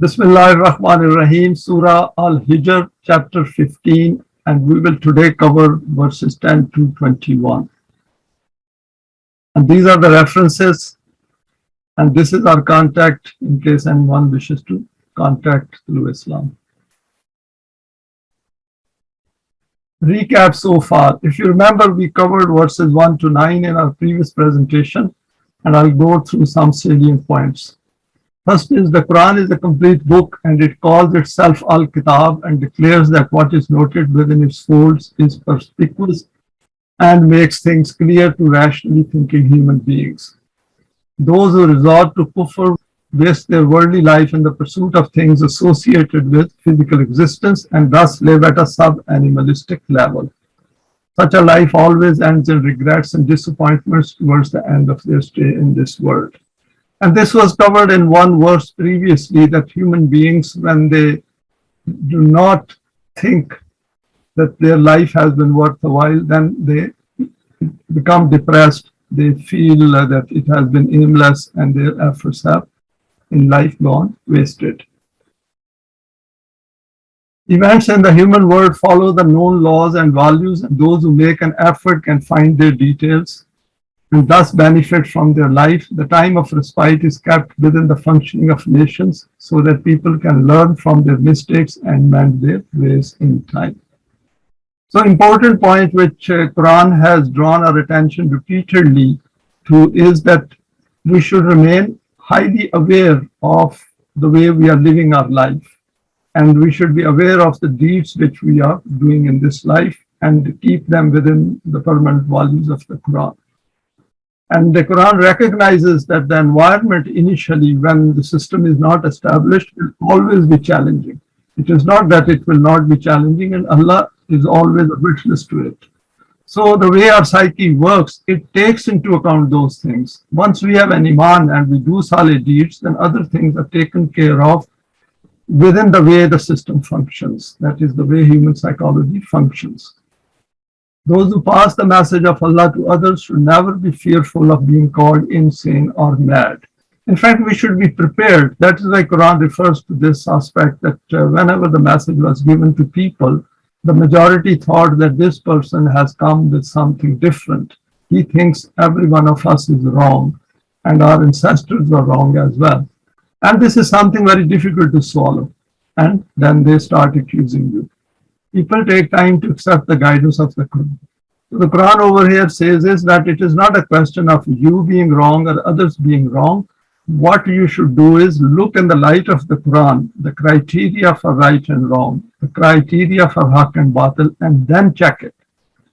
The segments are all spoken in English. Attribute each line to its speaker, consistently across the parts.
Speaker 1: Bismillah ar-Rahman ar-Rahim, Surah Al Hijr, chapter 15, and we will today cover verses 10 to 21. And these are the references, and this is our contact in case anyone wishes to contact TOLU-E-ISLAM. Recap so far. If you remember, we covered verses 1 to 9 in our previous presentation, and I'll go through some salient points. First is the Quran is a complete book and it calls itself Al-Kitab and declares that what is noted within its folds is perspicuous and makes things clear to rationally thinking human beings. Those who resort to kufr waste their worldly life in the pursuit of things associated with physical existence and thus live at a sub-animalistic level. Such a life always ends in regrets and disappointments towards the end of their stay in this world. And this was covered in one verse previously, that human beings, when they do not think that their life has been worth a while, then they become depressed. They feel that it has been aimless and their efforts have in life gone wasted. Events in the human world follow the known laws and values, and those who make an effort can find their details and thus benefit from their life. The time of respite is kept within the functioning of nations so that people can learn from their mistakes and mend their ways in time. So important point which Quran has drawn our attention repeatedly to is that we should remain highly aware of the way we are living our life, and we should be aware of the deeds which we are doing in this life and keep them within the permanent values of the Quran. And the Quran recognizes that the environment initially, when the system is not established, will always be challenging. It is not that it will not be challenging, and Allah is always a witness to it. So the way our psyche works, it takes into account those things. Once we have an iman and we do salih deeds, then other things are taken care of within the way the system functions. That is the way human psychology functions. Those who pass the message of Allah to others should never be fearful of being called insane or mad. In fact, we should be prepared. That is why Quran refers to this aspect, that whenever the message was given to people, the majority thought that this person has come with something different. He thinks every one of us is wrong, and our ancestors were wrong as well. And this is something very difficult to swallow. And then they start accusing you. People take time to accept the guidance of the Quran. So the Quran over here says is that it is not a question of you being wrong or others being wrong. What you should do is look in the light of the Quran, the criteria for right and wrong, the criteria for haq and batil, and then check it.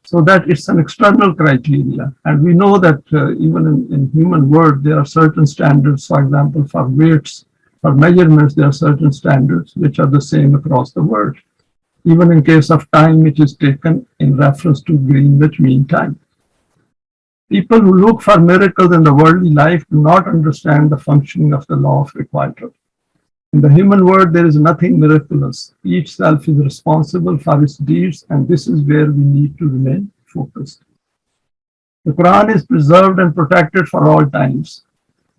Speaker 1: So that it's an external criteria. And we know that even in human world, there are certain standards. For example, for weights, for measurements, there are certain standards which are the same across the world. Even in case of time, it is taken in reference to Greenwich Mean Time. People who look for miracles in the worldly life do not understand the functioning of the law of requital. In the human world, there is nothing miraculous. Each self is responsible for its deeds, and this is where we need to remain focused. The Quran is preserved and protected for all times.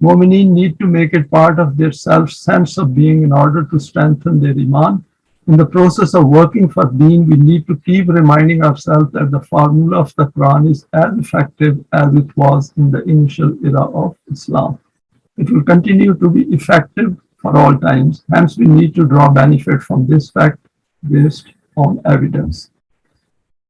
Speaker 1: Momineen need to make it part of their self-sense of being in order to strengthen their iman. In the process of working for Deen, we need to keep reminding ourselves that the formula of the Quran is as effective as it was in the initial era of Islam. It will continue to be effective for all times. Hence, we need to draw benefit from this fact based on evidence.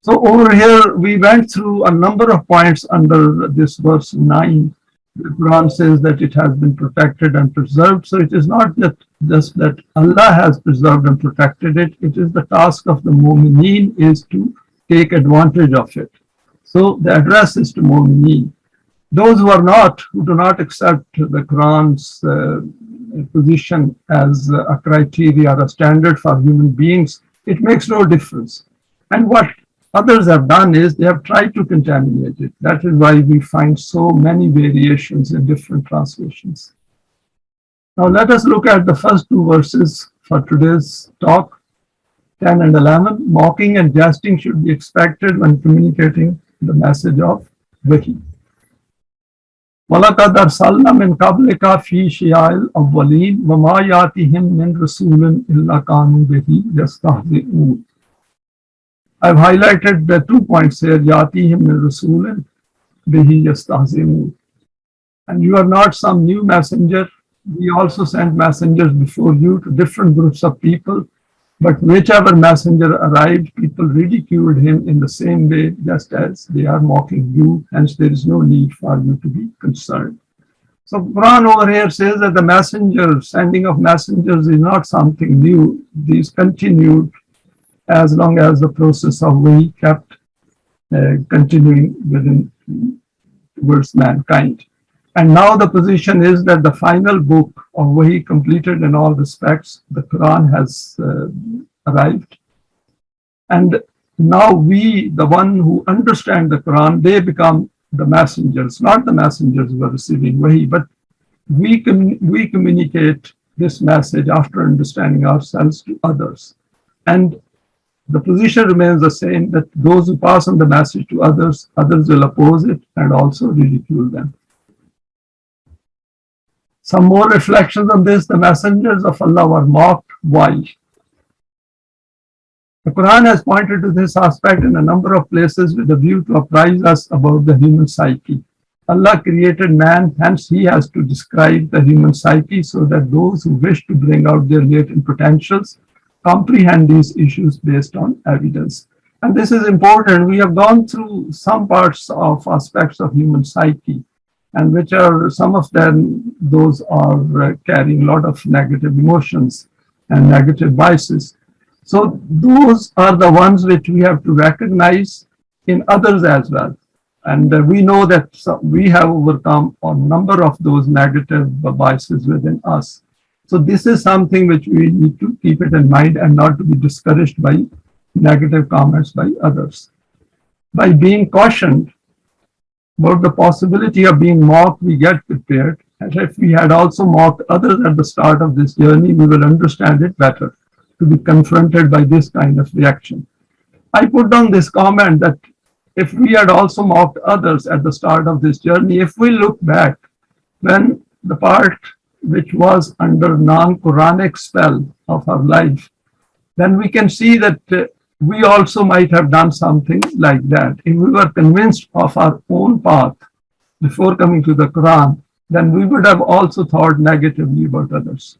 Speaker 1: So over here, we went through a number of points under this verse 9. The Quran says that it has been protected and preserved. So it is not that just that Allah has preserved and protected it. It is the task of the Momineen is to take advantage of it. So the address is to Momineen. Those who do not accept the Quran's position as a criteria or a standard for human beings, it makes no difference. And what others have done is they have tried to contaminate it. That is why we find so many variations in different translations. Now let us look at the first two verses for today's talk, 10 and 11. Mocking and jesting should be expected when communicating the message of Wahi. وَلَقَدْ أَرْسَلْنَا مِنْ قَبْلِكَ فِي شِيَعِ الْأَوَّلِينَ وَمَا يَأْتِيهِمْ مِنْ رَسُولٍ إِلَّا كَانُوا بِهِ يَسْتَهْزِئُونَ. I've highlighted the 2 points here, يَأْتِيهِمْ مِنْ رَسُولٍ بِهِ يَسْتَهْزِئُونَ. And you are not some new messenger. We also sent messengers before you to different groups of people. But whichever messenger arrived, people ridiculed him in the same way, just as they are mocking you. Hence, there is no need for you to be concerned. So Quran over here says that the messenger, sending of messengers is not something new. These continued as long as the process of wahi kept continuing within towards mankind. And now the position is that the final book of wahi completed in all respects, the Quran has arrived. And now we, the one who understand the Quran, they become the messengers, not the messengers who are receiving wahi, but we communicate this message after understanding ourselves to others. And the position remains the same, that those who pass on the message to others, others will oppose it and also ridicule them. Some more reflections on this. The messengers of Allah were mocked. Why? The Quran has pointed to this aspect in a number of places with a view to apprise us about the human psyche. Allah created man, hence he has to describe the human psyche so that those who wish to bring out their latent potentials comprehend these issues based on evidence. And this is important. We have gone through some parts of aspects of human psyche, and which are, some of them, those are carrying a lot of negative emotions and negative biases. So those are the ones which we have to recognize in others as well. And we know that we have overcome a number of those negative biases within us. So this is something which we need to keep it in mind and not to be discouraged by negative comments by others. By being cautioned about the possibility of being mocked, we get prepared. And if we had also mocked others at the start of this journey, we will understand it better to be confronted by this kind of reaction. I put down this comment that if we had also mocked others at the start of this journey, if we look back, when the part which was under non-Quranic spell of our life, then we can see that we also might have done something like that. If we were convinced of our own path before coming to the Quran, then we would have also thought negatively about others.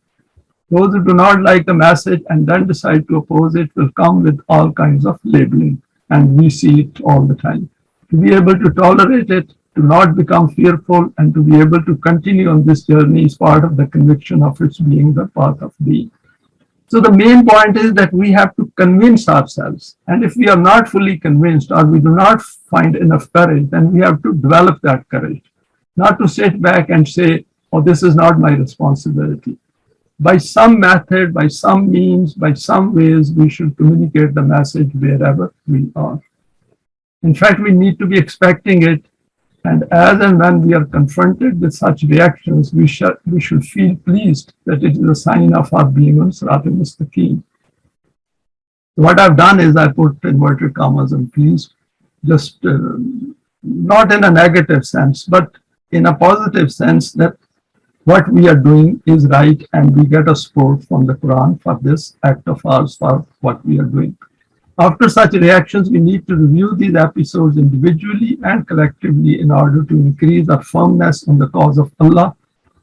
Speaker 1: Those who do not like the message and then decide to oppose it will come with all kinds of labeling, and we see it all the time. To be able to tolerate it, to not become fearful, and to be able to continue on this journey is part of the conviction of its being the path of Deen. So the main point is that we have to convince ourselves. And if we are not fully convinced or we do not find enough courage, then we have to develop that courage. Not to sit back and say, oh, this is not my responsibility. By some method, by some means, by some ways, we should communicate the message wherever we are. In fact, we need to be expecting it. And as and when we are confronted with such reactions, we should feel pleased that it is a sign of our being on Surah Al-Mustaqim. What I've done is I put inverted commas and pleased, just not in a negative sense, but in a positive sense that what we are doing is right and we get a support from the Quran for this act of ours, for what we are doing. After such reactions, we need to review these episodes individually and collectively in order to increase our firmness in the cause of Allah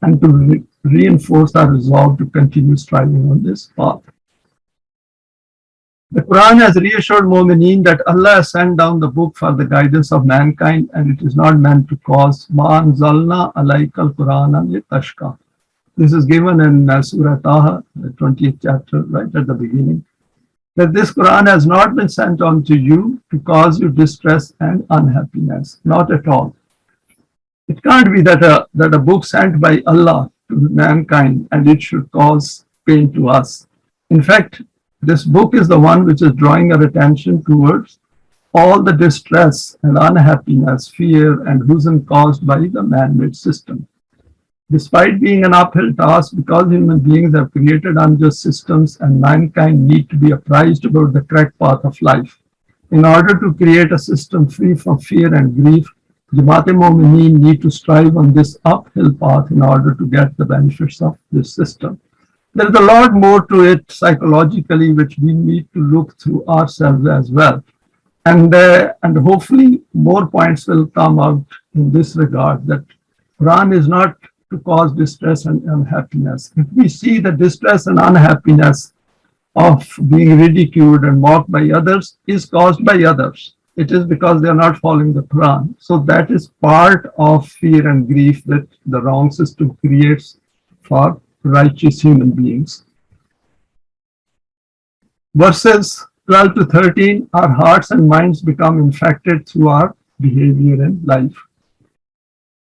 Speaker 1: and to reinforce our resolve to continue striving on this path. The Quran has reassured Momineen that Allah has sent down the book for the guidance of mankind and it is not meant to cause man-devised alaykal Qur'ana litashqa. This is given in Surah Taha, the 20th chapter, right at the beginning. That this Quran has not been sent on to you to cause you distress and unhappiness. Not at all. It can't be that a book sent by Allah to mankind and it should cause pain to us. In fact, this book is the one which is drawing our attention towards all the distress and unhappiness, fear and huzen caused by the man-made system. Despite being an uphill task, because human beings have created unjust systems and mankind need to be apprised about the correct path of life. In order to create a system free from fear and grief, Jamaat Momineen need to strive on this uphill path in order to get the benefits of this system. There's a lot more to it psychologically, which we need to look through ourselves as well. And hopefully more points will come out in this regard, that Quran is not to cause distress and unhappiness. If we see the distress and unhappiness of being ridiculed and mocked by others is caused by others, it is because they are not following the Quran. So that is part of fear and grief that the wrong system creates for righteous human beings. Verses 12 to 13, our hearts and minds become infected through our behavior and life.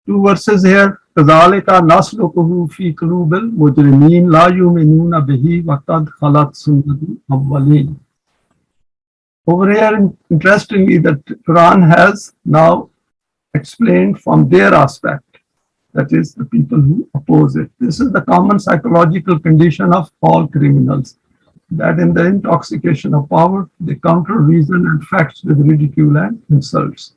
Speaker 1: Two verses here. كَذَلِكَ نَسْلُكُهُ فِي قُلُوبِ الْمُجْرِمِينَ لَا يُؤْمِنُونَ بِهِ وَقَدْ خَلَتْ سُنَّةُ الْأَوَّلِينَ. Over here, interestingly, that Quran has now explained from their aspect, that is, the people who oppose it. This is the common psychological condition of all criminals, that in the intoxication of power, they counter reason and facts with ridicule and insults.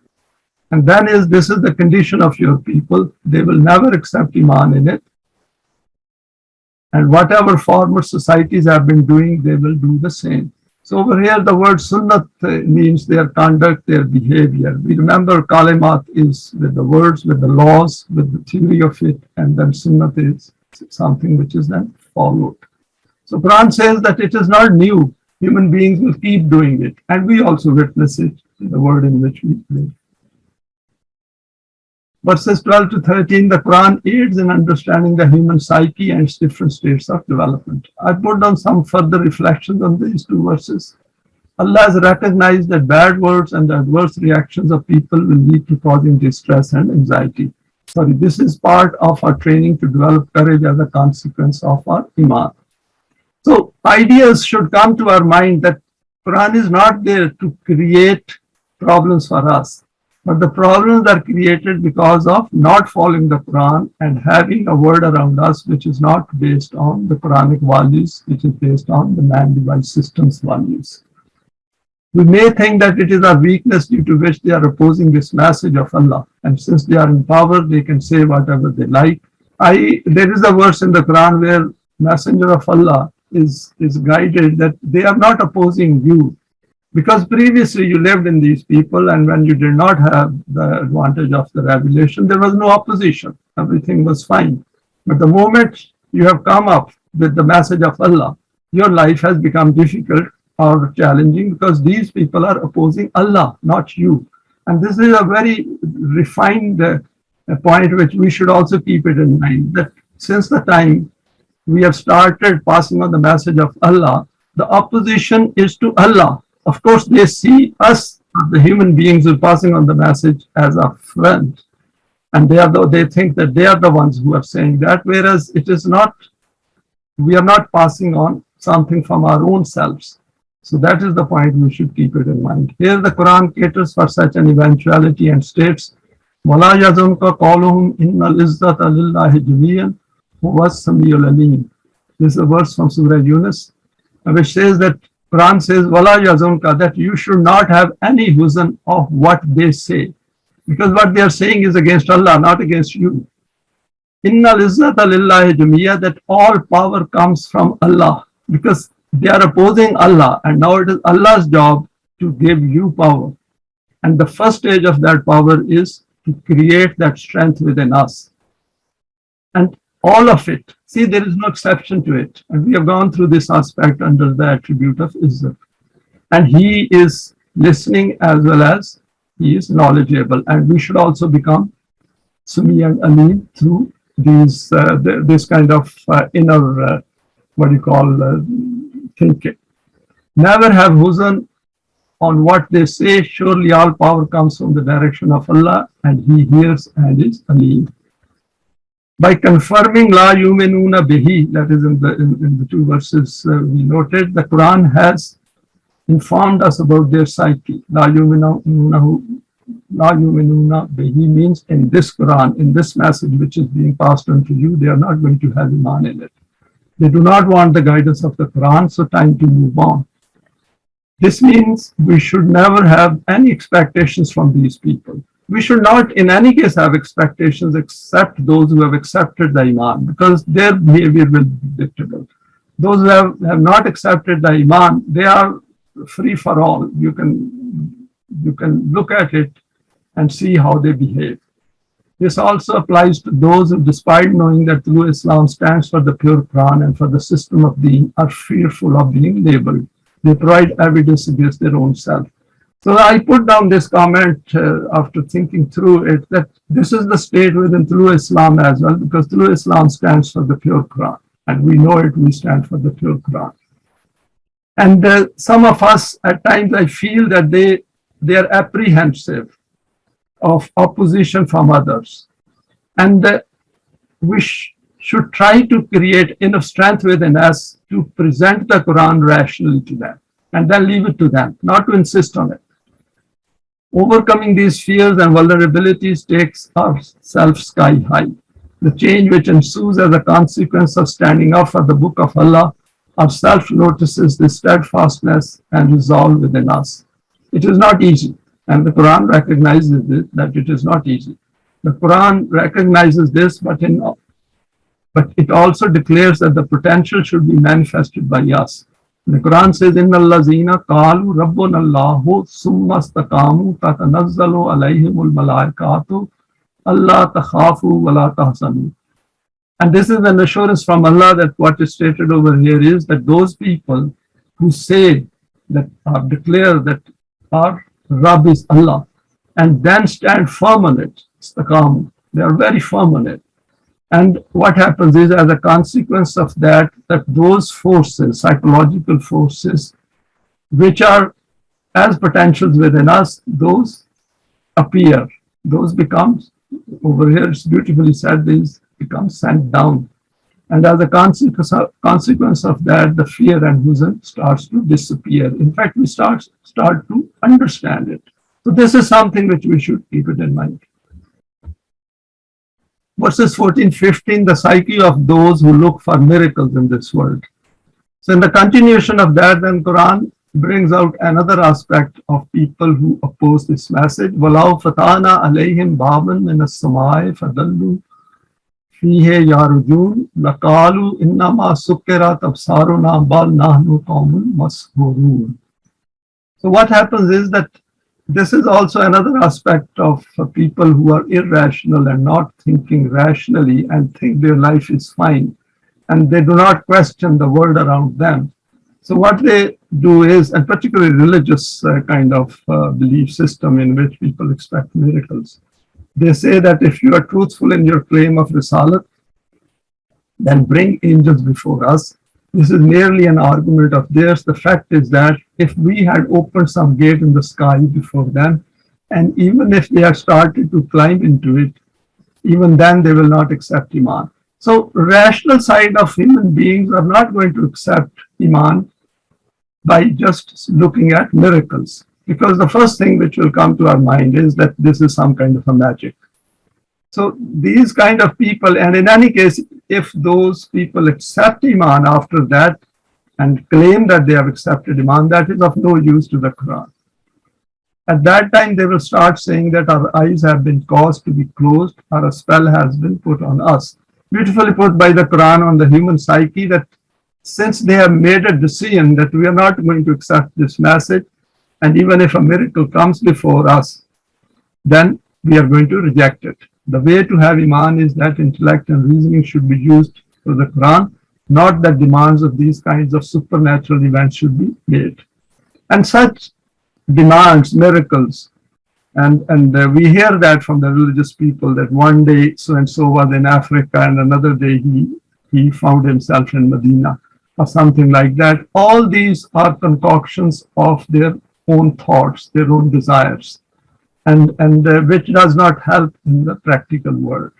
Speaker 1: And then this is the condition of your people. They will never accept Iman in it. And whatever former societies have been doing, they will do the same. So over here, the word sunnat means their conduct, their behavior. We remember kalimat is with the words, with the laws, with the theory of it, and then sunnat is something which is then followed. So Quran says that it is not new. Human beings will keep doing it. And we also witness it in the world in which we live. Verses 12 to 13, the Quran aids in understanding the human psyche and its different states of development. I put down some further reflections on these two verses. Allah has recognized that bad words and the adverse reactions of people will lead to causing distress and anxiety. This is part of our training to develop courage as a consequence of our Iman. So ideas should come to our mind that Quran is not there to create problems for us. But the problems are created because of not following the Quran and having a world around us which is not based on the Quranic values, which is based on the man-devised system's values. We may think that it is our weakness due to which they are opposing this message of Allah. And since they are in power, they can say whatever they like. There is a verse in the Quran where Messenger of Allah is guided that they are not opposing you. Because previously you lived in these people, and when you did not have the advantage of the revelation, there was no opposition. Everything was fine. But the moment you have come up with the message of Allah, your life has become difficult or challenging because these people are opposing Allah, not you. And this is a very refined point which we should also keep it in mind, that since the time we have started passing on the message of Allah, the opposition is to Allah. Of course, they see us, the human beings, who are passing on the message as a friend. And they think that they are the ones who are saying that, whereas it is not, we are not passing on something from our own selves. So that is the point we should keep it in mind. Here the Quran caters for such an eventuality and states, وَلَا يَزُنْكَ قَوْلُهُمْ إِنَّ الْإِزَّةَ لِلَّهِ جَمِيعًا هُوَ السَّمِيعُ الْعَلِيمُ. This is a verse from Surah Yunus, which says that Quran says, Wala yazunka, that you should not have any huzn of what they say. Because what they are saying is against Allah, not against you. Inna izzata lillahi jamiyya, that all power comes from Allah. Because they are opposing Allah, and now it is Allah's job to give you power. And the first stage of that power is to create that strength within us. And all of it, see, there is no exception to it. And we have gone through this aspect under the attribute of Izzat. And He is listening as well as He is knowledgeable. And we should also become Sumi and Alim through these this kind of inner, thinking. Never have huzn on what they say. Surely all power comes from the direction of Allah, and He hears and is Alim. By confirming La yuminuna bihi, that is in the two verses we noted, the Quran has informed us about their psyche. La yuminuna bihi means in this Quran, in this message which is being passed on to you, they are not going to have Iman in it. They do not want the guidance of the Quran, so time to move on. This means we should never have any expectations from these people. we should not in any case have expectations except those who have accepted the Iman, because their behavior will be predictable. Those who have not accepted the Iman, they are free for all. You can look at it and see how they behave. This also applies to those who, despite knowing that TOLU-E-ISLAM stands for the pure Quran and for the system of Deen, are fearful of being labeled. They provide evidence against their own self. So I put down this comment after thinking through it, that this is the state within TOLU-E-ISLAM as well, because TOLU-E-ISLAM stands for the pure Quran, and we know it, we stand for the pure Quran. And some of us, at times, I feel that they are apprehensive of opposition from others. And we should try to create enough strength within us to present the Quran rationally to them, and then leave it to them, not to insist on it. Overcoming these fears and vulnerabilities takes ourselves sky high. The change which ensues as a consequence of standing up for the Book of Allah, our self notices the steadfastness and resolve within us. It is not easy, and the Quran recognizes it, that it is not easy. The Quran recognizes this, but it also declares that the potential should be manifested by us. The Quran says, "Inna allazina qalu rabbuna Allahu summa istaqamu tatanazzalu alayhimul malaikatu alla takhafu wa la tahzanu." And this is an assurance from Allah that what is stated over here is that those people who say that, declare that our Rabb is Allah, and then stand firm on it, istaqamu, they are very firm on it. And what happens is, as a consequence of that, that those forces, psychological forces, which are as potentials within us, those appear, those becomes, over here it's beautifully said, these become sent down. And as a consequence of that, the fear and huzn starts to disappear. In fact, we start to understand it. So this is something which we should keep it in mind. Verses 14-15, the psyche of those who look for miracles in this world. So in the continuation of that, then Quran brings out another aspect of people who oppose this message. وَلَوْ فَتَحْنَا عَلَيْهِمْ بَابًا مِنَ السَّمَاءِ فَظَلُّوا فِيهِ يَعْرُجُونَ لَقَالُوا إِنَّمَا سُكِّرَتْ أَبْصَارُنَا بَلْ نَحْنُ قَوْمٌ مَسْحُورُونَ. So what happens is that this is also another aspect of people who are irrational and not thinking rationally and think their life is fine, and they do not question the world around them. So what they do is, and particularly religious kind of belief system in which people expect miracles, they say that if you are truthful in your claim of risalat, then bring angels before us. This is merely an argument of theirs. The fact is that if we had opened some gate in the sky before them, and even if they had started to climb into it, even then they will not accept Iman. So rational side of human beings are not going to accept Iman by just looking at miracles, because the first thing which will come to our mind is that this is some kind of a magic. So these kind of people, and in any case, if those people accept Iman after that and claim that they have accepted Iman, that is of no use to the Quran. At that time, they will start saying that our eyes have been caused to be closed, or a spell has been put on us. Beautifully put by the Quran on the human psyche, that since they have made a decision that we are not going to accept this message, and even if a miracle comes before us, then we are going to reject it. The way to have Iman is that intellect and reasoning should be used for the Quran, not that demands of these kinds of supernatural events should be made. And such demands, miracles, and we hear that from the religious people, that one day so-and-so was in Africa and another day he found himself in Medina or something like that. All these are concoctions of their own thoughts, their own desires, and which does not help in the practical world.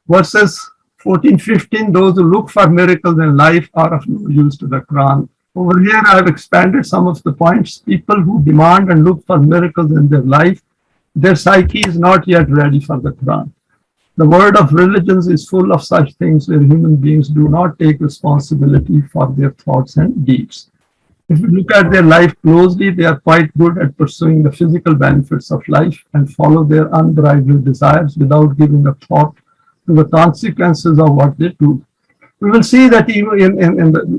Speaker 1: Verses 14-15, those who look for miracles in life are of no use to the Quran. Over here, I have expanded some of the points. People who demand and look for miracles in their life, their psyche is not yet ready for the Quran. The world of religions is full of such things where human beings do not take responsibility for their thoughts and deeds. If you look at their life closely, they are quite good at pursuing the physical benefits of life and follow their unbridled desires without giving a thought to the consequences of what they do. We will see that even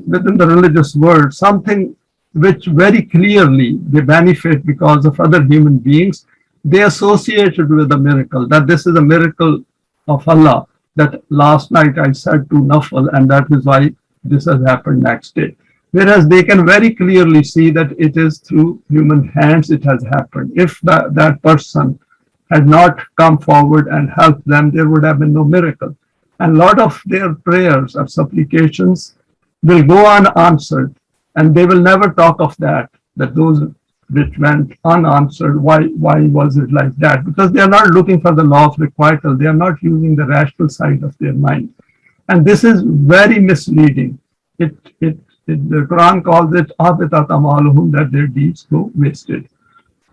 Speaker 1: within the religious world, something which very clearly they benefit because of other human beings, they associate it with a miracle, that this is a miracle of Allah, that last night I said to Nafal, and that is why this has happened next day. Whereas they can very clearly see that it is through human hands it has happened. If that person had not come forward and helped them, there would have been no miracle. And a lot of their prayers or supplications will go unanswered, and they will never talk of that those which went unanswered, why was it like that? Because they are not looking for the law of requital. They are not using the rational side of their mind. And this is very misleading. The Quran calls it abitat amaluhum, that their deeds go wasted.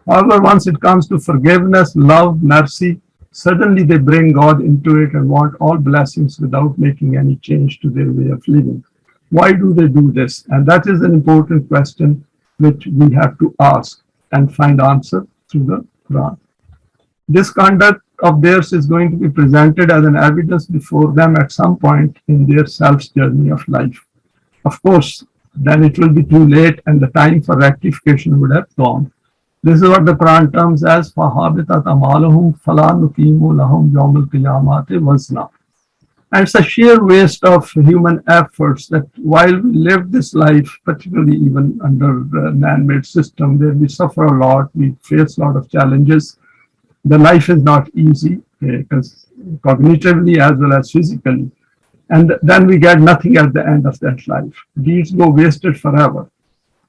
Speaker 1: However, once it comes to forgiveness, love, mercy, suddenly they bring God into it and want all blessings without making any change to their way of living. Why do they do this? And that is an important question which we have to ask and find answer through the Quran. This conduct of theirs is going to be presented as an evidence before them at some point in their self's journey of life. Of course, then it will be too late and the time for rectification would have gone. This is what the Quran terms as فَحَابِطَتْ أَعْمَالُهُمْ فَلَا نُقِيمُ لَهُمْ يَوْمَ الْقِيَامَةِ وَزْنًا. And it's a sheer waste of human efforts that while we live this life, particularly even under the man-made system, where we suffer a lot, we face a lot of challenges. The life is not easy, because cognitively as well as physically. And then we get nothing at the end of that life. Deeds go wasted forever,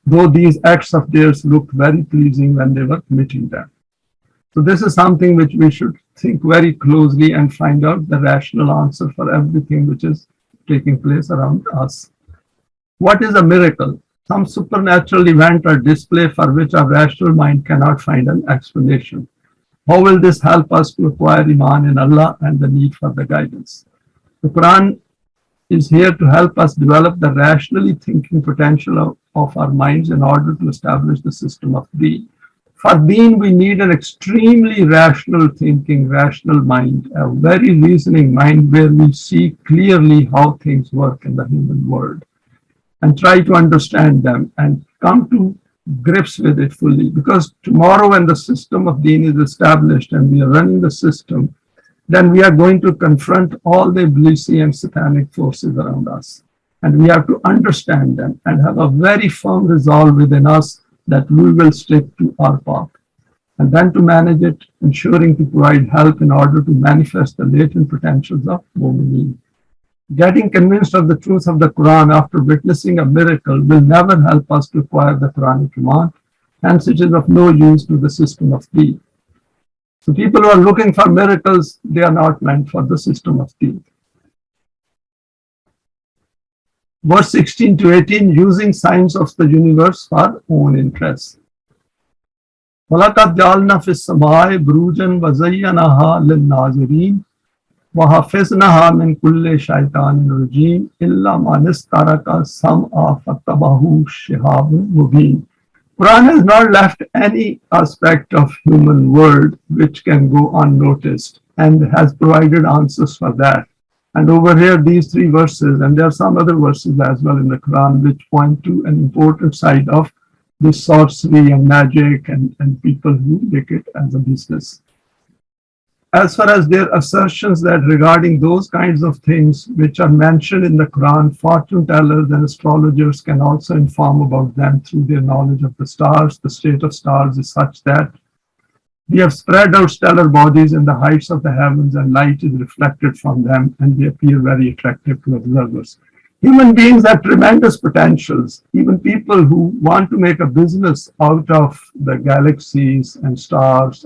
Speaker 1: though these acts of theirs looked very pleasing when they were committing them. So this is something which we should think very closely and find out the rational answer for everything which is taking place around us. What is a miracle? Some supernatural event or display for which our rational mind cannot find an explanation. How will this help us to acquire Iman in Allah and the need for the guidance? The Quran is here to help us develop the rationally thinking potential of our minds in order to establish the system of Deen. For Deen, we need an extremely rational thinking, rational mind, a very reasoning mind where we see clearly how things work in the human world and try to understand them and come to grips with it fully. Because tomorrow when the system of Deen is established and we are running the system, then we are going to confront all the Iblisi and satanic forces around us. And we have to understand them and have a very firm resolve within us that we will stick to our path. And then to manage it, ensuring to provide help in order to manifest the latent potentials of Momineen. Getting convinced of the truth of the Quran after witnessing a miracle will never help us to acquire the Quranic Iman, hence it is of no use to the system of Deen. So people who are looking for miracles, they are not meant for the system of Deen. Verse 16 to 18, using signs of the universe for own interests. وَلَقَدْ جَعَلْنَا فِي السَّمَاءِ بُرُوجًا وَزَيَّنَاهَا لِلنَّاظِرِينَ وَحَفِظْنَاهَا مِنْ كُلِّ شَيْطَانٍ رَجِيمٍ إِلَّا مَنِ اسْتَرَقَ السَّمْعَ فَاتَّبَعَهُ شِهَابٌ مُبِينٌ. Quran has not left any aspect of human world which can go unnoticed and has provided answers for that. And over here, these three verses, and there are some other verses as well in the Quran which point to an important side of this sorcery and magic and people who make it as a business. As far as their assertions that regarding those kinds of things which are mentioned in the Quran, fortune tellers and astrologers can also inform about them through their knowledge of the stars. The state of stars is such that we have spread out stellar bodies in the heights of the heavens and light is reflected from them and they appear very attractive to observers. Human beings have tremendous potentials. Even people who want to make a business out of the galaxies and stars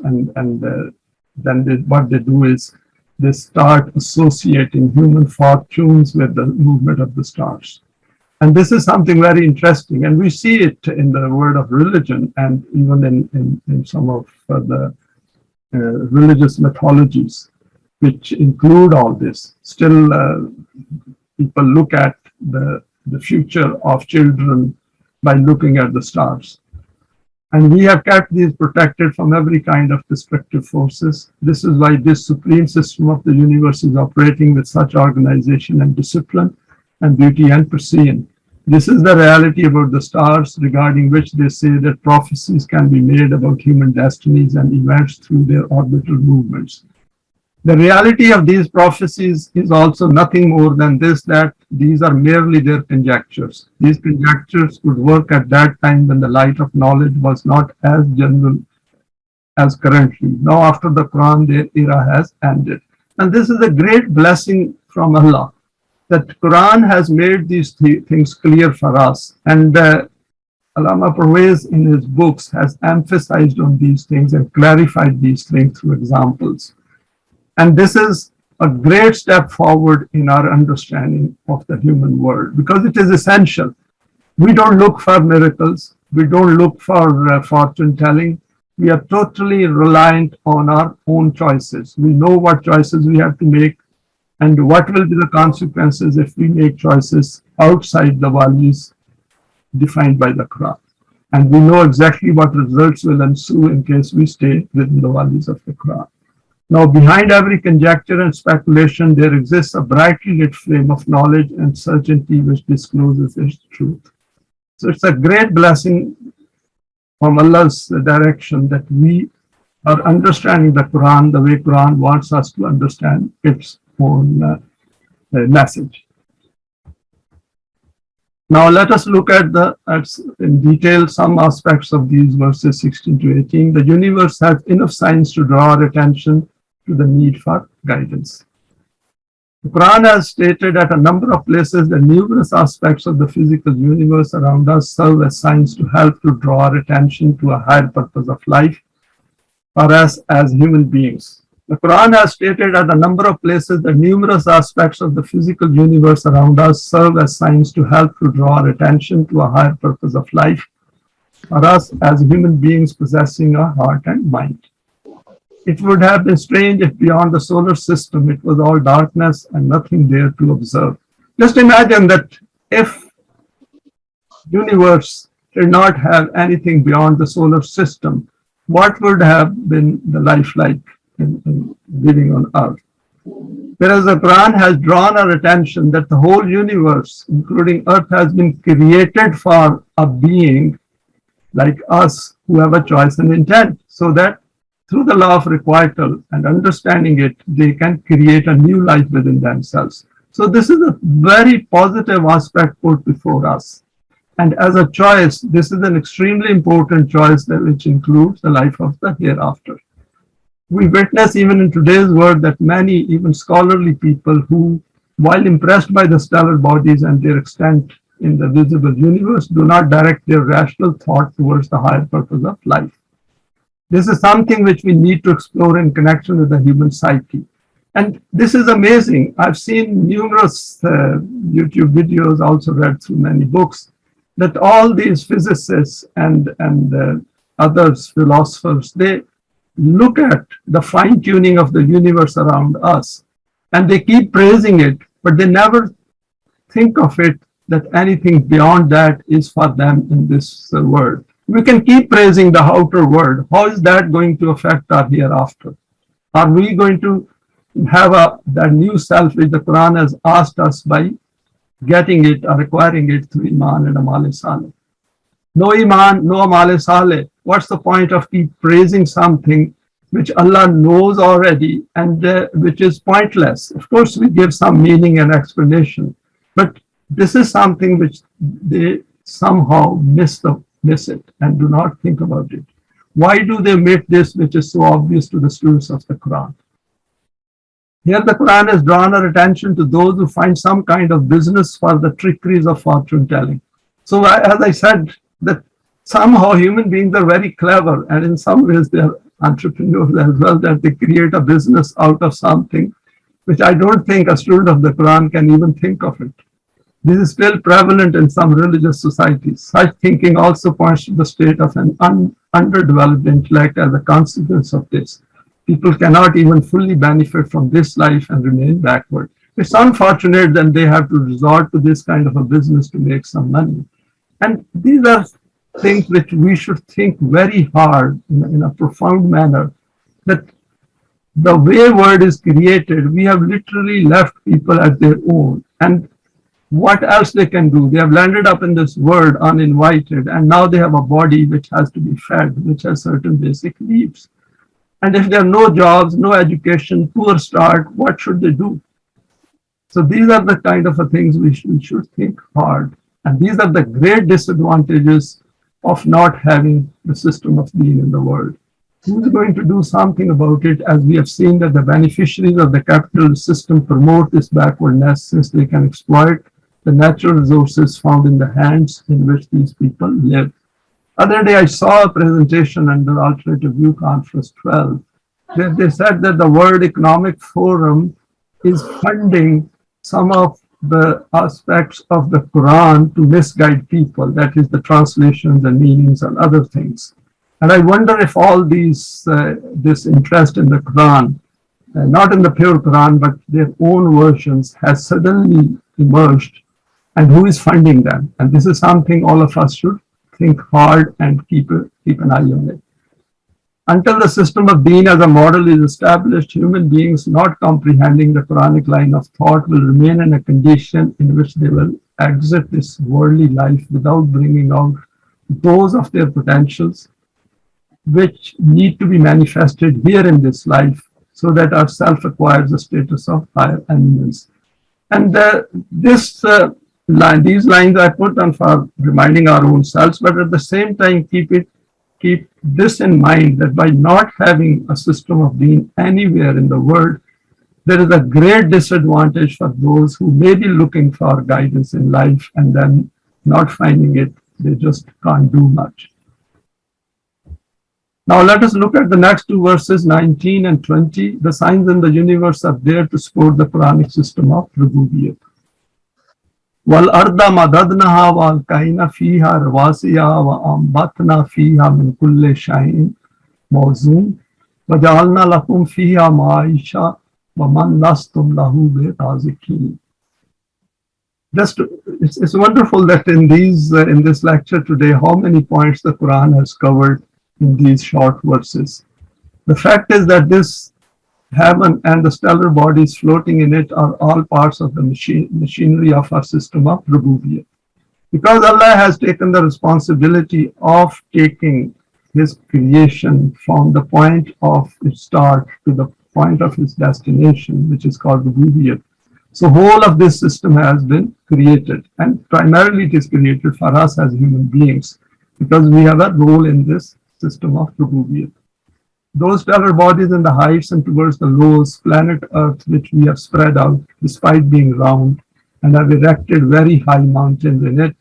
Speaker 1: then what they do is they start associating human fortunes with the movement of the stars. And this is something very interesting. And we see it in the world of religion and even in some of the religious mythologies, which include all this. Still, people look at the future of children by looking at the stars. And we have kept these protected from every kind of destructive forces. This is why this supreme system of the universe is operating with such organization and discipline and beauty and precision. This is the reality about the stars, regarding which they say that prophecies can be made about human destinies and events through their orbital movements. The reality of these prophecies is also nothing more than this, that these are merely their conjectures. These conjectures would work at that time when the light of knowledge was not as general as currently. Now, after the Quran, their era has ended. And this is a great blessing from Allah, that Quran has made these things clear for us. And Allama Pervez in his books has emphasized on these things and clarified these things through examples. And this is a great step forward in our understanding of the human world, because it is essential. We don't look for miracles. We don't look for fortune telling. We are totally reliant on our own choices. We know what choices we have to make and what will be the consequences if we make choices outside the values defined by the Quran. And we know exactly what results will ensue in case we stay within the values of the Quran. Now, behind every conjecture and speculation, there exists a brightly lit flame of knowledge and certainty which discloses its truth. So it's a great blessing from Allah's direction that we are understanding the Quran the way Quran wants us to understand its own message. Now let us look at in detail some aspects of these verses 16 to 18. The universe has enough signs to draw our attention to the need for guidance. The Quran has stated at a number of places that numerous aspects of the physical universe around us serve as signs to help to draw our attention to a higher purpose of life for us as human beings. The Quran has stated at a number of places that numerous aspects of the physical universe around us serve as signs to help to draw our attention to a higher purpose of life for us as human beings possessing a heart and mind. It would have been strange if beyond the solar system it was all darkness and nothing there to observe. Just imagine that if the universe did not have anything beyond the solar system, what would have been the life like in living on Earth? Whereas the Quran has drawn our attention that the whole universe, including Earth, has been created for a being like us who have a choice and intent, so that through the law of requital and understanding it, they can create a new life within themselves. So this is a very positive aspect put before us. And as a choice, this is an extremely important choice which includes the life of the hereafter. We witness even in today's world that many, even scholarly people who, while impressed by the stellar bodies and their extent in the visible universe, do not direct their rational thought towards the higher purpose of life. This is something which we need to explore in connection with the human psyche. And this is amazing. I've seen numerous YouTube videos, also read through many books, that all these physicists and others, philosophers, they look at the fine-tuning of the universe around us, and they keep praising it, but they never think of it that anything beyond that is for them in this world. We can keep praising the outer world. How is that going to affect our hereafter? Are we going to have that new self which the Quran has asked us by getting it or acquiring it through Iman and Amal Saleh? No Iman, no Amal Saleh. What's the point of keep praising something which Allah knows already and which is pointless? Of course, we give some meaning and explanation, but this is something which they somehow miss it and do not think about it. Why do they make this, which is so obvious to the students of the Quran? Here the Quran has drawn our attention to those who find some kind of business for the trickeries of fortune telling. So as I said, that somehow human beings are very clever, and in some ways they are entrepreneurs as well, that they create a business out of something which I don't think a student of the Quran can even think of it. This is still prevalent in some religious societies. Such thinking also points to the state of an underdeveloped intellect as a consequence of this. People cannot even fully benefit from this life and remain backward. It's unfortunate that they have to resort to this kind of a business to make some money. And these are things which we should think very hard in a profound manner, that the way word is created, we have literally left people at their own. And what else they can do? They have landed up in this world uninvited, and now they have a body which has to be fed, which has certain basic needs. And if there are no jobs, no education, poor start, what should they do? So these are the kind of things we should think hard. And these are the great disadvantages of not having the system of Deen in the world. Who's going to do something about it, as we have seen that the beneficiaries of the capitalist system promote this backwardness, since they can exploit the natural resources found in the hands in which these people live. Other day I saw a presentation under Alternative View Conference 12, where they said that the World Economic Forum is funding some of the aspects of the Quran to misguide people, that is the translations and meanings and other things. And I wonder if all these, this interest in the Quran, not in the pure Quran, but their own versions, has suddenly emerged, and who is funding them? And this is something all of us should think hard and keep an eye on it. Until the system of Deen as a model is established, human beings not comprehending the Quranic line of thought will remain in a condition in which they will exit this worldly life without bringing out those of their potentials which need to be manifested here in this life, so that our self acquires a status of higher eminence. And these lines I put on for reminding our own selves, but at the same time keep this in mind, that by not having a system of Deen anywhere in the world, there is a great disadvantage for those who may be looking for guidance in life and then not finding it, they just can't do much. Now let us look at the next two verses, 19 and 20. The signs in the universe are there to support the Quranic system of Rabubiyat. وَالْأَرْضَ مَدَدْنَهَا وَأَلْقَيْنَا فِيهَا رَوَاسِيَ وَأَنبَتْنَا فِيهَا مِنْ كُلِّ شَيْءٍ مَوْزُونٍ وَجَعَلْنَا لَكُمْ فِيهَا مَعَيْشَةً وَمَنْ لَسْتُمْ لَهُ بِرَازِقِينَ. It's wonderful that in this lecture today, how many points the Quran has covered in these short verses. The fact is that this heaven and the stellar bodies floating in it are all parts of the machinery of our system of Rabubiyat. Because Allah has taken the responsibility of taking His creation from the point of its start to the point of its destination, which is called Rabubiyat. So whole of this system has been created, and primarily it is created for us as human beings, because we have a role in this system of Rabubiyat. Those stellar bodies in the heights and towards the lows, planet Earth, which we have spread out despite being round, and have erected very high mountains in it,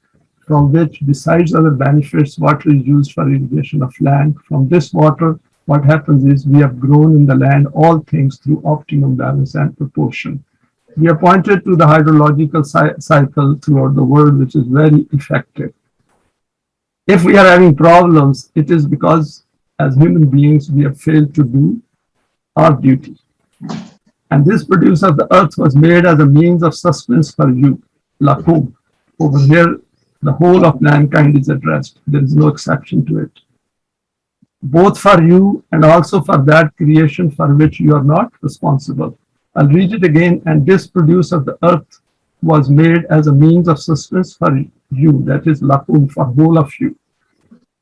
Speaker 1: from which, besides other benefits, water is used for irrigation of land. From this water, what happens is we have grown in the land all things through optimum balance and proportion. We are pointed to the hydrological cycle throughout the world, which is very effective. If we are having problems, it is because as human beings, we have failed to do our duty. And this produce of the earth was made as a means of sustenance for you, lakum. Over here, the whole of mankind is addressed. There is no exception to it. Both for you and also for that creation for which you are not responsible. I'll read it again. And this produce of the earth was made as a means of sustenance for you, that is lakum, for whole of you.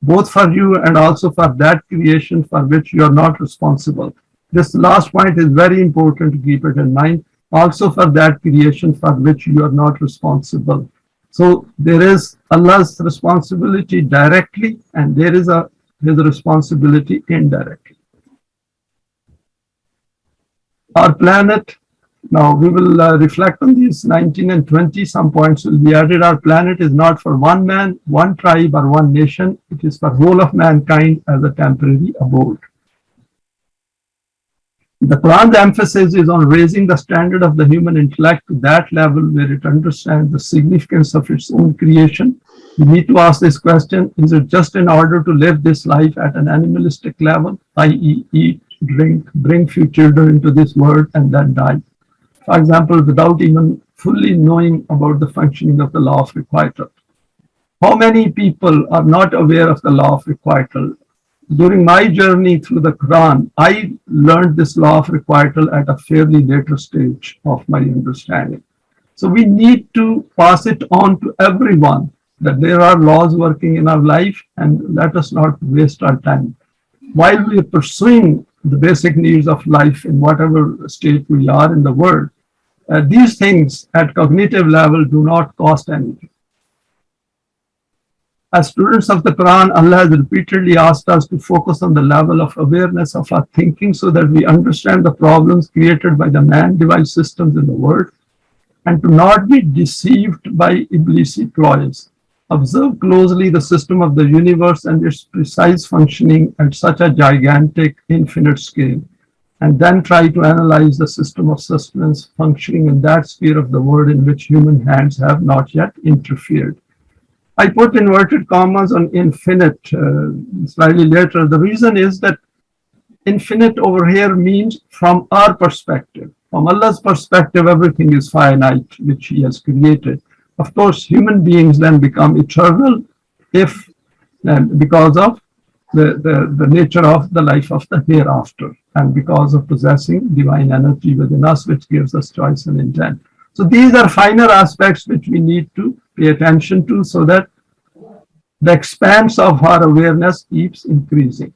Speaker 1: Both for you and also for that creation for which you are not responsible. This last point is very important to keep it in mind. Also for that creation for which you are not responsible. So there is Allah's responsibility directly, and there is His responsibility indirectly. Our planet, now we will reflect on these 19 and 20. Some points will be added. Our planet is not for one man, one tribe, or one nation. It is for whole of mankind as a temporary abode. The Quran's emphasis is on raising the standard of the human intellect to that level where it understands the significance of its own creation. We need to ask this question: is it just in order to live this life at an animalistic level, i.e., eat, drink, bring few children into this world, and then die? For example, without even fully knowing about the functioning of the law of requital. How many people are not aware of the law of requital? During my journey through the Quran, I learned this law of requital at a fairly later stage of my understanding. So we need to pass it on to everyone that there are laws working in our life, and let us not waste our time. While we are pursuing the basic needs of life in whatever state we are in the world, these things at cognitive level do not cost anything. As students of the Quran, Allah has repeatedly asked us to focus on the level of awareness of our thinking so that we understand the problems created by the man-devised systems in the world and to not be deceived by Iblisi ploys. Observe closely the system of the universe and its precise functioning at such a gigantic, infinite scale, and then try to analyze the system of sustenance functioning in that sphere of the world in which human hands have not yet interfered. I put inverted commas on infinite slightly later. The reason is that infinite over here means from our perspective. From Allah's perspective, everything is finite, which He has created. Of course, human beings then become eternal if, because of the nature of the life of the hereafter, and because of possessing divine energy within us, which gives us choice and intent. So these are finer aspects which we need to pay attention to so that the expanse of our awareness keeps increasing.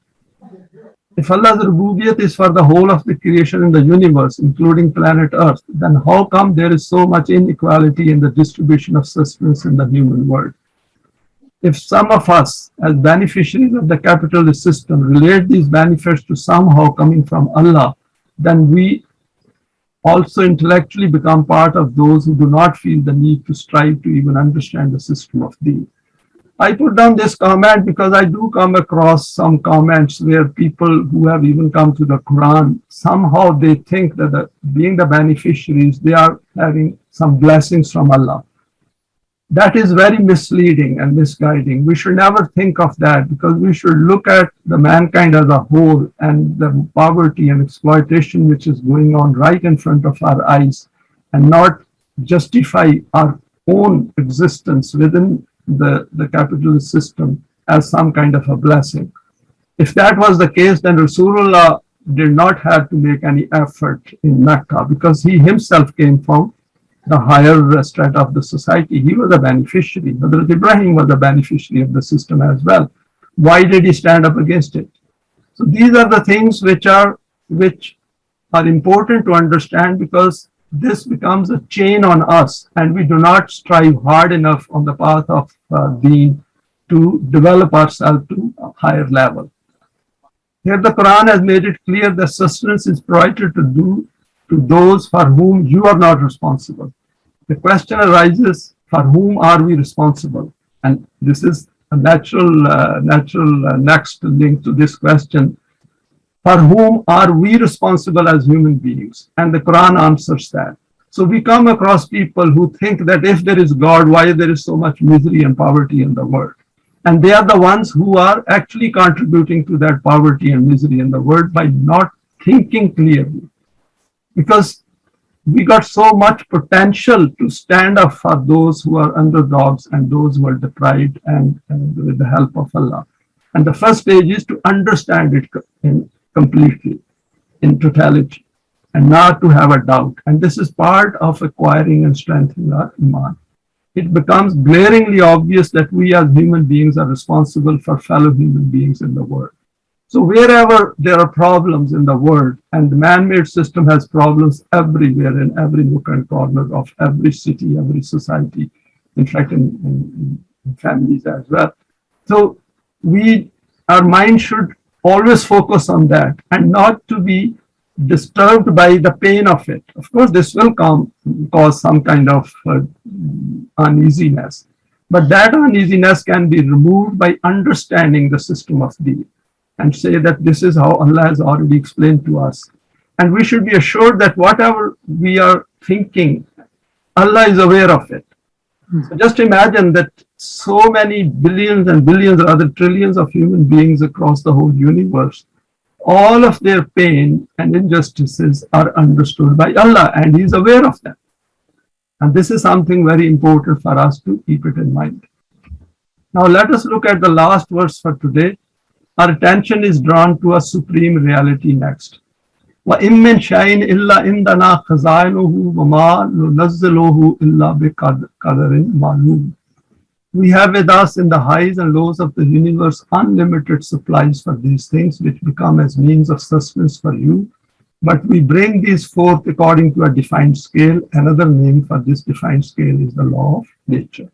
Speaker 1: If Allah's Rabubiyat is for the whole of the creation in the universe, including planet Earth, then how come there is so much inequality in the distribution of sustenance in the human world? If some of us, as beneficiaries of the capitalist system, relate these benefits to somehow coming from Allah, then we also intellectually become part of those who do not feel the need to strive to even understand the system of Deen. I put down this comment because I do come across some comments where people who have even come to the Quran, somehow they think that being the beneficiaries, they are having some blessings from Allah. That is very misleading and misguiding. We should never think of that, because we should look at the mankind as a whole and the poverty and exploitation which is going on right in front of our eyes, and not justify our own existence within the capitalist system as some kind of a blessing. If that was the case, then Rasulullah did not have to make any effort in Mecca, because he himself came from the higher strata of the society. He was a beneficiary. Hazrat Ibrahim was a beneficiary of the system as well. Why did he stand up against it? So these are the things which are important to understand, because this becomes a chain on us, and we do not strive hard enough on the path of Deen to develop ourselves to a higher level. Here the Quran has made it clear that sustenance is provided to those for whom you are not responsible. The question arises, for whom are we responsible? And this is a natural next link to this question. For whom are we responsible as human beings? And the Quran answers that. So we come across people who think that if there is God, why there is so much misery and poverty in the world? And they are the ones who are actually contributing to that poverty and misery in the world by not thinking clearly. Because we got so much potential to stand up for those who are underdogs and those who are deprived, and with the help of Allah. And the first stage is to understand it completely, in totality, and not to have a doubt. And this is part of acquiring and strengthening our iman. It becomes glaringly obvious that we as human beings are responsible for fellow human beings in the world. So wherever there are problems in the world, and the man-made system has problems everywhere, in every nook and corner of every city, every society, in fact in families as well. So our mind should always focus on that, and not to be disturbed by the pain of it. Of course, this will cause some kind of uneasiness, but that uneasiness can be removed by understanding the system of Deen, and say that this is how Allah has already explained to us. And we should be assured that whatever we are thinking, Allah is aware of it. So just imagine that so many billions and billions, or other trillions of human beings across the whole universe, all of their pain and injustices are understood by Allah, and He is aware of them. And this is something very important for us to keep it in mind. Now let us look at the last verse for today. Our attention is drawn to a supreme reality next. وَإِن مِّن شَيْءٍ إِلَّا عِندَنَا خَزَائِنُهُ وَمَا نُنَزِّلُهُ إِلَّا بِقَدَرٍ مَعْلُومٍ. We have with us in the highs and lows of the universe unlimited supplies for these things which become as means of sustenance for you. But we bring these forth according to a defined scale. Another name for this defined scale is the law of nature.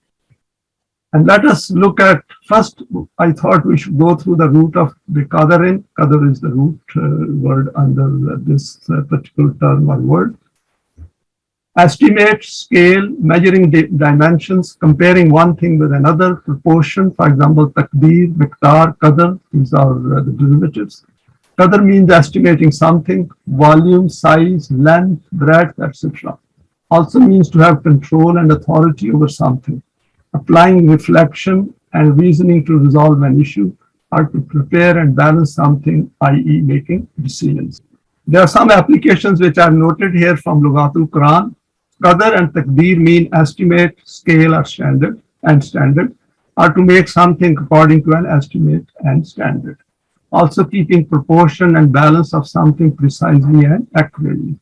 Speaker 1: And let us look at, first, I thought we should go through the root of the qadarin. Qadar is the root word under this particular term or word. Estimate, scale, measuring dimensions, comparing one thing with another, proportion, for example, takdir, miqdar, qadar, these are the derivatives. Qadar means estimating something, volume, size, length, breadth, etc. Also means to have control and authority over something. Applying reflection and reasoning to resolve an issue, or to prepare and balance something, i.e. making decisions. There are some applications which are noted here from Lughatul Quran. Qadar and Taqdeer mean estimate, scale, or standard, or to make something according to an estimate and standard. Also keeping proportion and balance of something precisely and accurately.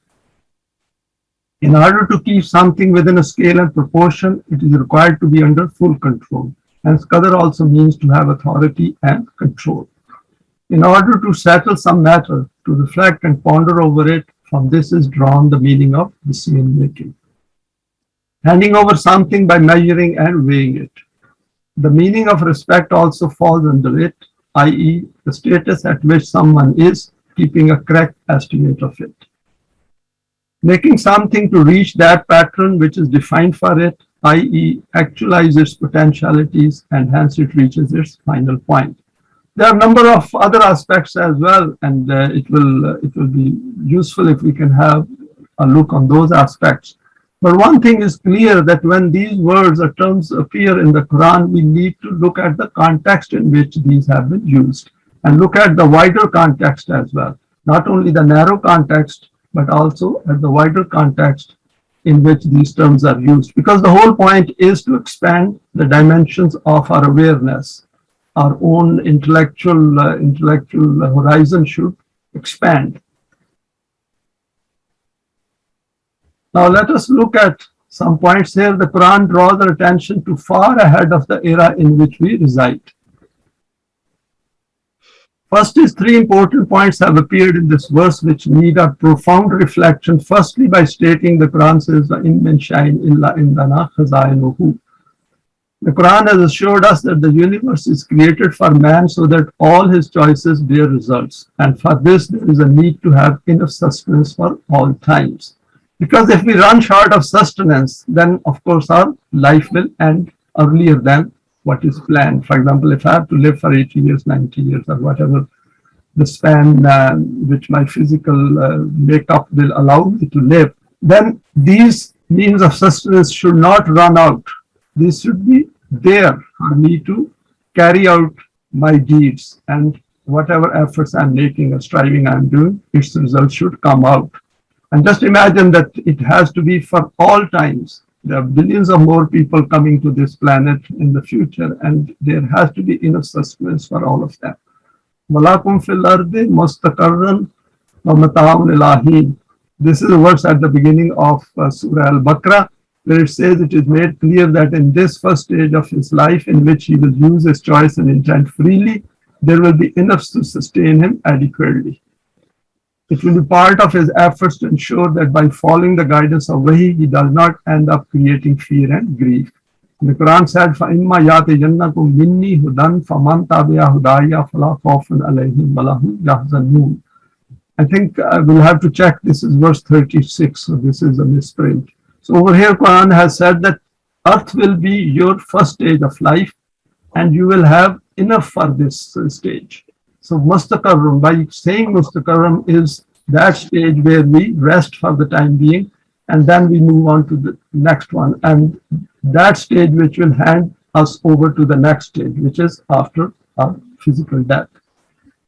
Speaker 1: In order to keep something within a scale and proportion, it is required to be under full control. Hence, qadar also means to have authority and control. In order to settle some matter, to reflect and ponder over it, from this is drawn the meaning of decision making. Handing over something by measuring and weighing it. The meaning of respect also falls under it, i.e. the status at which someone is, keeping a correct estimate of it. Making something to reach that pattern which is defined for it, i.e. actualize its potentialities, and hence it reaches its final point. There are a number of other aspects as well, and it will be useful if we can have a look on those aspects. But one thing is clear, that when these words or terms appear in the Quran, we need to look at the context in which these have been used and look at the wider context as well. Not only the narrow context, but also at the wider context in which these terms are used. Because the whole point is to expand the dimensions of our awareness. Our own intellectual horizon should expand. Now let us look at some points here. The Quran draws our attention to far ahead of the era in which we reside. First is, three important points have appeared in this verse which need a profound reflection. Firstly, by stating the Quran says, "In min shay'in illa indana khazainuhu." The Quran has assured us that the universe is created for man so that all his choices bear results. And for this, there is a need to have enough sustenance for all times. Because if we run short of sustenance, then of course our life will end earlier than what is planned. For example, if I have to live for 80 years, 90 years, or whatever the span which my physical makeup will allow me to live, then these means of sustenance should not run out. These should be there for me to carry out my deeds, and whatever efforts I'm making or striving I'm doing, its results should come out. And just imagine that it has to be for all times. There are billions of more people coming to this planet in the future, and there has to be enough sustenance for all of them. وَلَكُمْ فِي الْأَرْضِ مُسْتَقَرًّا وَمَتَاعٌ إِلَىٰ حِينٍ. This is a verse at the beginning of Surah Al-Baqarah, where it says it is made clear that in this first stage of his life, in which he will use his choice and intent freely, there will be enough to sustain him adequately. It will be part of his efforts to ensure that by following the guidance of Wahi, he does not end up creating fear and grief. The Quran said, فَإِمَّا يَأْتِيَنَّكُم مِّنِّي هُدًى فَمَن تَبِعَ هُدَايَ فَلَا خَوْفٌ عَلَيْهِمْ وَلَا هُمْ يَحْزَنُونَ. I think we'll have to check. This is verse 36, so this is a misprint. So over here, Quran has said that earth will be your first stage of life, and you will have enough for this stage. So mustaqarrum, by saying mustaqarrum, is that stage where we rest for the time being, and then we move on to the next one, and that stage which will hand us over to the next stage, which is after our physical death.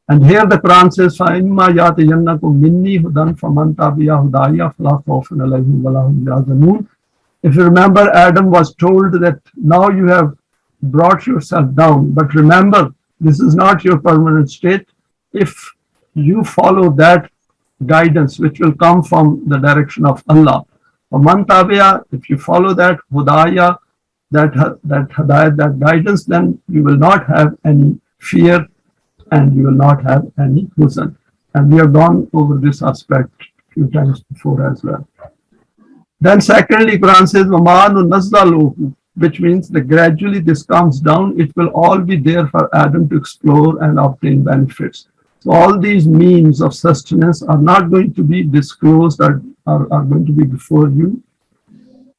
Speaker 1: And here the Quran says, فَإِمَّا يَأْتِيَنَّكُم مِّنِّي هُدًى فَمَن تَبِعَ هُدَايَ فَلَا خَوْفٌ عَلَيْهِمْ وَلَا هُمْ يَحْزَنُونَ. If you remember, Adam was told that now you have brought yourself down. But remember, this is not your permanent state. If you follow that guidance, which will come from the direction of Allah, man tabi'a, if you follow that hudaya, that hadayat, that guidance, then you will not have any fear and you will not have any huzn. And we have gone over this aspect a few times before as well. Then secondly, Quran says, وَمَا نُنَزَّلُهُ, which means that gradually this comes down. It will all be there for Adam to explore and obtain benefits. So all these means of sustenance are not going to be disclosed or are going to be before you,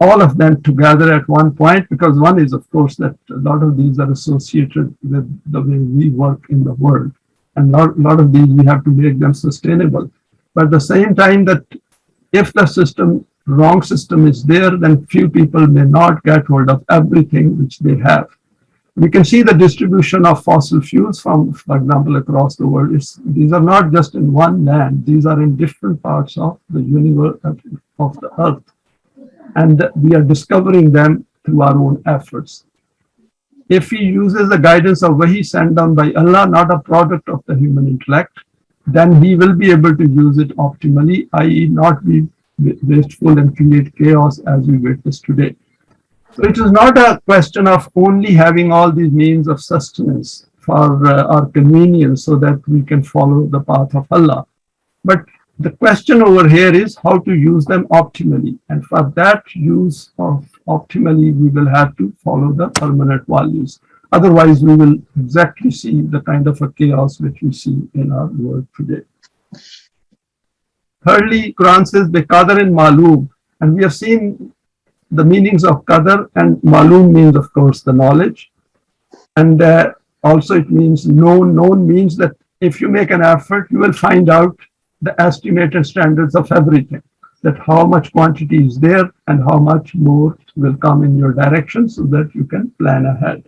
Speaker 1: all of them together at one point, because one is, of course, that a lot of these are associated with the way we work in the world. And a lot of these, we have to make them sustainable. But at the same time, that if the wrong system is there, then few people may not get hold of everything which they have. We can see the distribution of fossil fuels from, for example, across the world. These are not just in one land. These are in different parts of the universe, of the earth. And we are discovering them through our own efforts. If he uses the guidance of Wahi sent down by Allah, not a product of the human intellect, then he will be able to use it optimally, i.e. not be wasteful and create chaos as we witness today. So it is not a question of only having all these means of sustenance for our convenience so that we can follow the path of Allah. But the question over here is how to use them optimally. And for that use of optimally, we will have to follow the permanent values. Otherwise, we will exactly see the kind of a chaos which we see in our world today. Thirdly, Quran says, Beqadar and Maloom. And we have seen the meanings of Qadar, and Maloom means, of course, the knowledge. And also it means known. Known means that if you make an effort, you will find out the estimated standards of everything, that how much quantity is there and how much more will come in your direction so that you can plan ahead.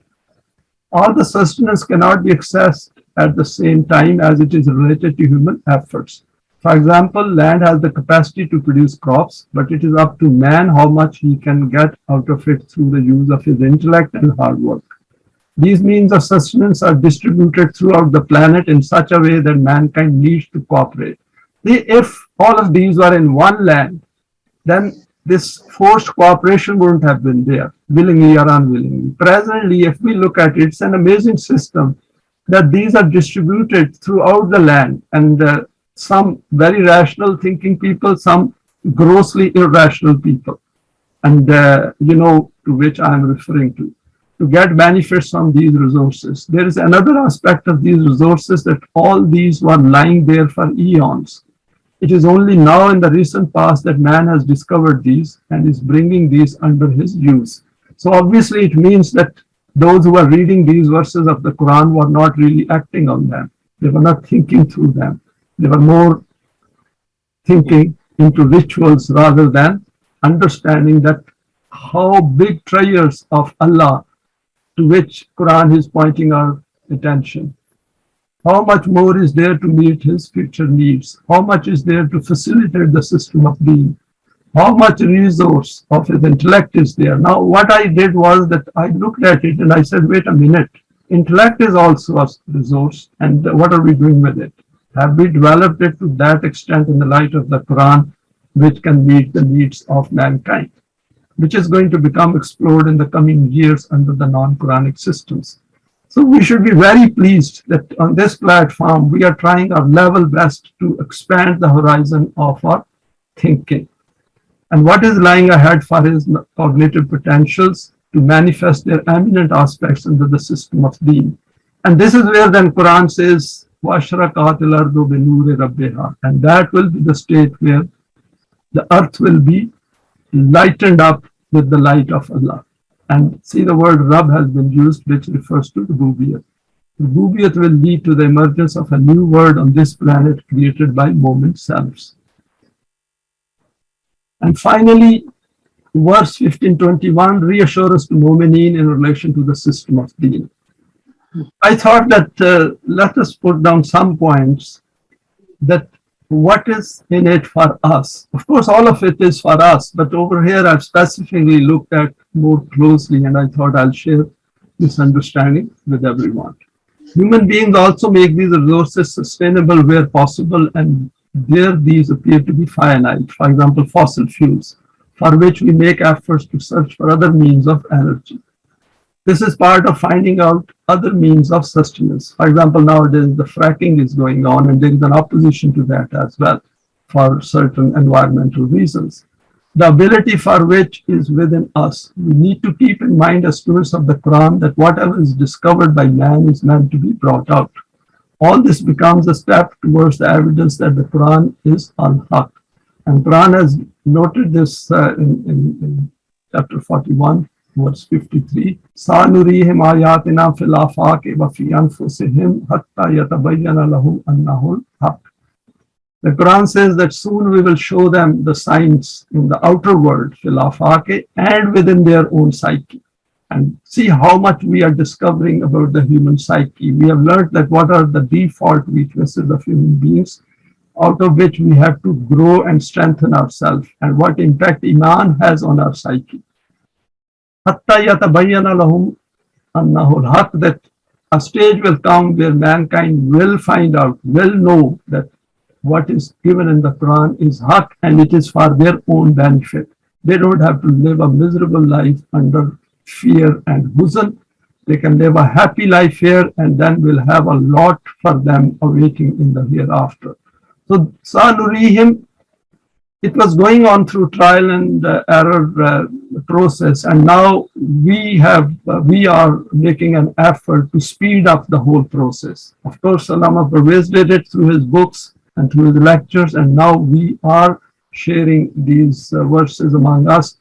Speaker 1: All the sustenance cannot be accessed at the same time as it is related to human efforts. For example, land has the capacity to produce crops, but it is up to man how much he can get out of it through the use of his intellect and hard work. These means of sustenance are distributed throughout the planet in such a way that mankind needs to cooperate. If all of these were in one land, then this forced cooperation wouldn't have been there, willingly or unwillingly. Presently, if we look at it, it's an amazing system that these are distributed throughout the land, and some very rational thinking people, some grossly irrational people, and you know to which I am referring to get benefits from these resources. There is another aspect of these resources, that all these were lying there for eons. It is only now in the recent past that man has discovered these and is bringing these under his use. So obviously it means that those who are reading these verses of the Quran were not really acting on them. They were not thinking through them. They were more thinking into rituals rather than understanding that how big treasures of Allah to which Quran is pointing our attention. How much more is there to meet his future needs? How much is there to facilitate the system of Deen? How much resource of his intellect is there? Now, what I did was that I looked at it and I said, wait a minute, intellect is also a resource, and what are we doing with it? Have we developed it to that extent in the light of the Quran, which can meet the needs of mankind, which is going to become explored in the coming years under the non-Quranic systems? So we should be very pleased that on this platform, we are trying our level best to expand the horizon of our thinking. And what is lying ahead for his cognitive potentials to manifest their eminent aspects under the system of Deen. And this is where then Quran says, وَأَشْرَقَتِ الْأَرْضُ بِنُورِ رَبِّهَا. And that will be the state where the earth will be lightened up with the light of Allah. And see, the word Rab has been used, which refers to Rabubiyat. Rabubiyat will lead to the emergence of a new world on this planet created by moment selves. And finally, verse 1521 reassures to Momineen in relation to the system of Deen. I thought that let us put down some points that what is in it for us. Of course, all of it is for us, but over here I've specifically looked at more closely, and I thought I'll share this understanding with everyone. Human beings also make these resources sustainable where possible, and there these appear to be finite. For example, fossil fuels, for which we make efforts to search for other means of energy. This is part of finding out other means of sustenance. For example, nowadays the fracking is going on, and there is an opposition to that as well for certain environmental reasons. The ability for which is within us. We need to keep in mind as students of the Quran that whatever is discovered by man is meant to be brought out. All this becomes a step towards the evidence that the Quran is al-Haq. And Quran has noted this in chapter 41, verse 53. سَنُرِيهِمْ آيَاتِنَا فِي الْآفَاقِ وَفِي أَنفُسِهِمْ حَتَّى يَتَبَيَّنَ لَهُمْ أَنَّهُ الْحَقُّ. The Quran says that soon we will show them the signs in the outer world, fil afaqi, and within their own psyche. And see how much we are discovering about the human psyche. We have learned that what are the default weaknesses of human beings, out of which we have to grow and strengthen ourselves, and what impact Iman has on our psyche. Hatta yatabayyana lahum annahu al-haq, that a stage will come where mankind will find out, will know that what is given in the Quran is haq, and it is for their own benefit. They don't have to live a miserable life under fear and huzn. They can live a happy life here, and then we'll have a lot for them awaiting in the hereafter. So Sanurihim, it was going on through trial and error process, and now we are making an effort to speed up the whole process. Of course, Allama Parvez did it through his books and through the lectures, and now we are sharing these verses among us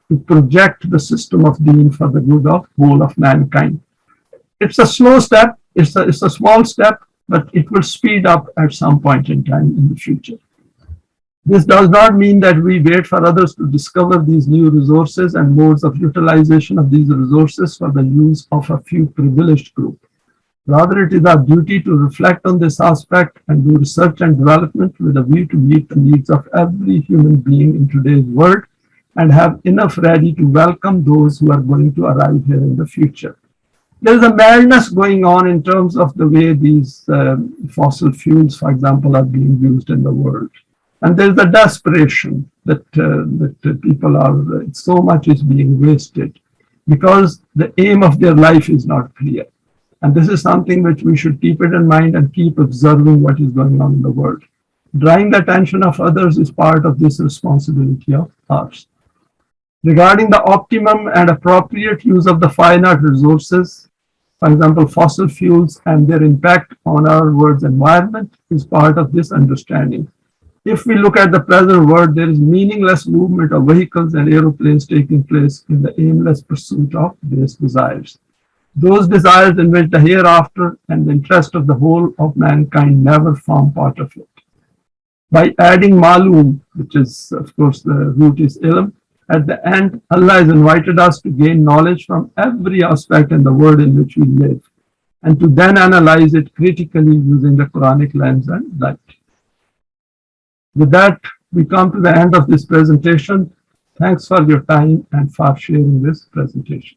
Speaker 1: to project the system of Deen for the good of whole of mankind. It's a slow step, it's a small step, but it will speed up at some point in time in the future. This does not mean that we wait for others to discover these new resources and modes of utilization of these resources for the use of a few privileged group. Rather, it is our duty to reflect on this aspect and do research and development with a view to meet the needs of every human being in today's world and have enough ready to welcome those who are going to arrive here in the future. There is a madness going on in terms of the way these fossil fuels, for example, are being used in the world. And there's a desperation that people are, so much is being wasted because the aim of their life is not clear. And this is something which we should keep it in mind and keep observing what is going on in the world. Drawing the attention of others is part of this responsibility of ours. Regarding the optimum and appropriate use of the finite resources, for example, fossil fuels and their impact on our world's environment is part of this understanding. If we look at the present world, there is meaningless movement of vehicles and aeroplanes taking place in the aimless pursuit of these desires. Those desires in which the hereafter and the interest of the whole of mankind never form part of it. By adding malum, which is, of course, the root is ilm, at the end, Allah has invited us to gain knowledge from every aspect in the world in which we live, and to then analyze it critically using the Quranic lens and light. With that, we come to the end of this presentation. Thanks for your time and for sharing this presentation.